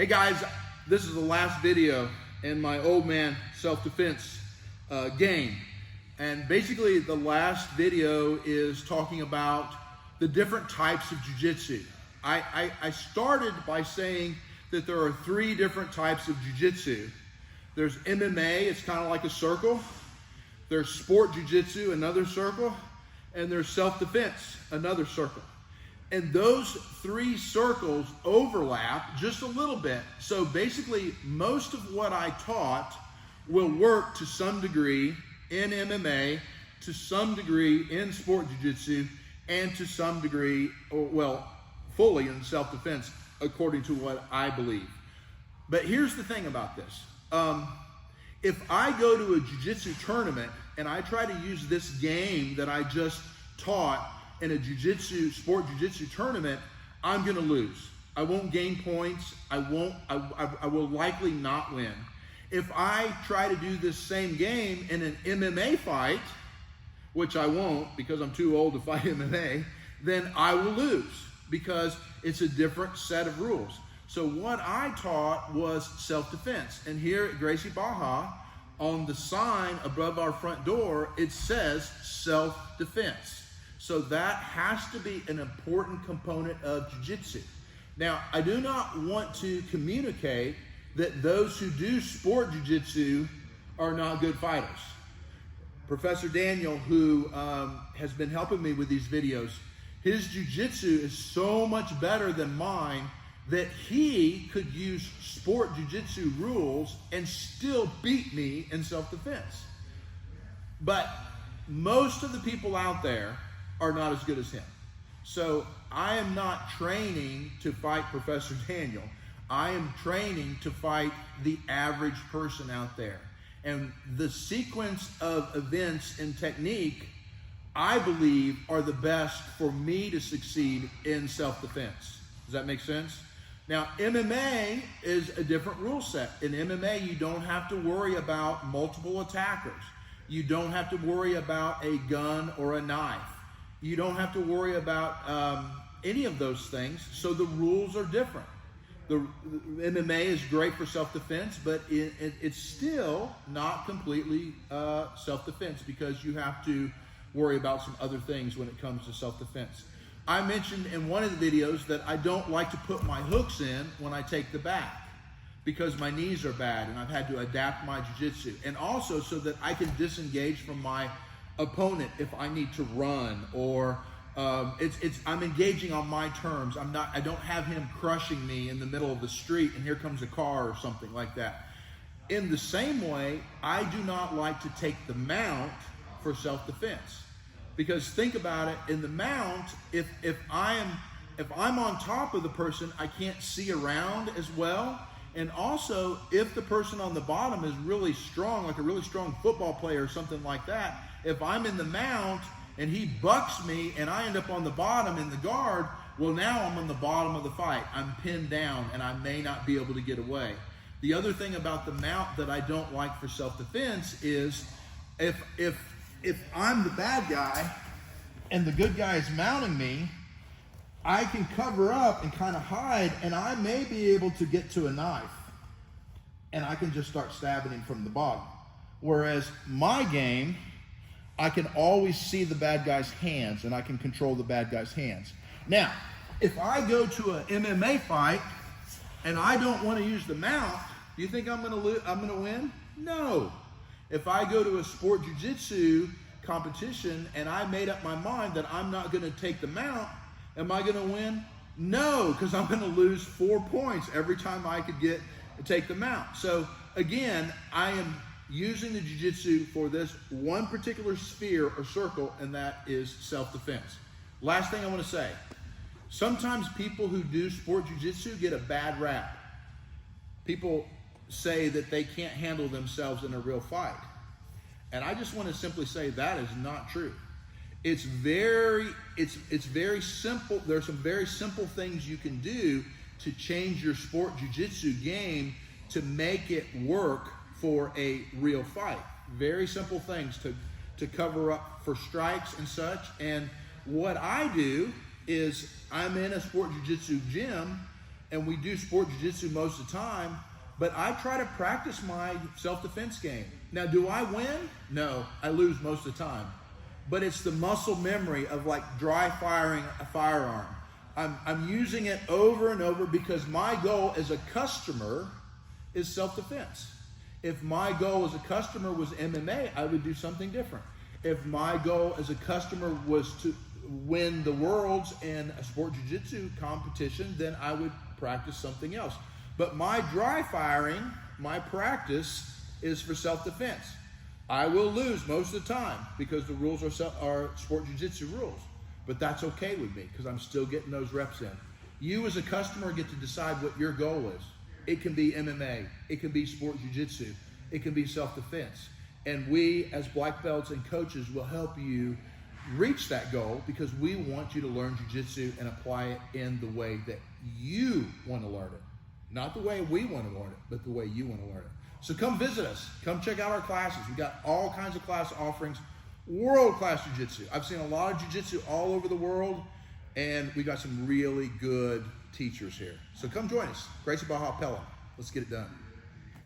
Hey guys, this is the last video in my old man self-defense game. And basically the last video is talking about the different types of jiu-jitsu. I started by saying that there are three different types of jiu-jitsu. There's MMA, it's kind of like a circle. There's sport jiu-jitsu, another circle. And there's self-defense, another circle. And those three circles overlap just a little bit. So basically, most of what I taught will work to some degree in MMA, to some degree in sport jiu-jitsu, and to some degree, or well, fully in self-defense, according to what I believe. But here's the thing about this. If I go to a jiu-jitsu tournament and I try to use this game that I just taught in a sport jiu-jitsu tournament, I'm gonna lose. I won't gain points. I will likely not win. If I try to do this same game in an MMA fight, which I won't because I'm too old to fight MMA, then I will lose because it's a different set of rules. So what I taught was self-defense. And here at Gracie Baja, on the sign above our front door, it says self-defense. So that has to be an important component of jiu-jitsu. Now, I do not want to communicate that those who do sport jiu-jitsu are not good fighters. Professor Daniel, who has been helping me with these videos, his jiu-jitsu is so much better than mine that he could use sport jiu-jitsu rules and still beat me in self-defense. But most of the people out there are not as good as him. So I am not training to fight Professor Daniel. I am training to fight the average person out there. And the sequence of events and technique, I believe, are the best for me to succeed in self-defense. Does that make sense? Now, MMA is a different rule set. In MMA, you don't have to worry about multiple attackers. You don't have to worry about a gun or a knife. You don't have to worry about any of those things, so the rules are different. The MMA is great for self-defense, but it's still not completely self-defense because you have to worry about some other things when it comes to self-defense. I mentioned in one of the videos that I don't like to put my hooks in when I take the back because my knees are bad and I've had to adapt my jiu-jitsu, and also so that I can disengage from my opponent if I need to run, or I'm engaging on my terms. I don't have him crushing me in the middle of the street and here comes a car or something like that. In the same way, I do not like to take the mount for self-defense, because think about it, in the mount, if I'm on top of the person, I can't see around as well. And also, if the person on the bottom is really strong, like a really strong football player or something like that, if I'm in the mount and he bucks me and I end up on the bottom in the guard, well, now I'm on the bottom of the fight. I'm pinned down and I may not be able to get away. The other thing about the mount that I don't like for self-defense is if I'm the bad guy and the good guy is mounting me, I can cover up and kind of hide, and I may be able to get to a knife and I can just start stabbing him from the bottom. Whereas my game, I can always see the bad guy's hands and I can control the bad guy's hands. Now, if I go to an MMA fight and I don't want to use the mount, do you think I'm going to win? No. If I go to a sport jiu-jitsu competition and I made up my mind that I'm not going to take the mount, am I going to win? No, because I'm going to lose 4 points every time I could take the mount. So again, I am using the jiu-jitsu for this one particular sphere or circle, and that is self-defense. Last thing I want to say, sometimes people who do sport jiu-jitsu get a bad rap. People say that they can't handle themselves in a real fight. And I just want to simply say that is not true. It's very simple. There's some very simple things you can do to change your sport jiu-jitsu game to make it work for a real fight. Very simple things to cover up for strikes and such. And what I do is I'm in a sport jiu-jitsu gym and we do sport jiu-jitsu most of the time, but I try to practice my self-defense game. Now, do I win? No, I lose most of the time. But it's the muscle memory of like dry firing a firearm. I'm using it over and over because my goal as a customer is self-defense. If my goal as a customer was MMA, I would do something different. If my goal as a customer was to win the worlds in a sport jiu-jitsu competition, then I would practice something else. But my dry firing, my practice is for self-defense. I will lose most of the time because the rules are sport jiu-jitsu rules. But that's okay with me because I'm still getting those reps in. You as a customer get to decide what your goal is. It can be MMA, it can be sport jiu-jitsu, it can be self-defense. And we as black belts and coaches will help you reach that goal because we want you to learn jiu-jitsu and apply it in the way that you want to learn it. Not the way we want to learn it, but the way you want to learn it. So come visit us. Come check out our classes. We got all kinds of class offerings. World-class jiu-jitsu. I've seen a lot of jiu-jitsu all over the world, and we got some really good teachers here. So come join us. Gracie Baja Pelham. Let's get it done.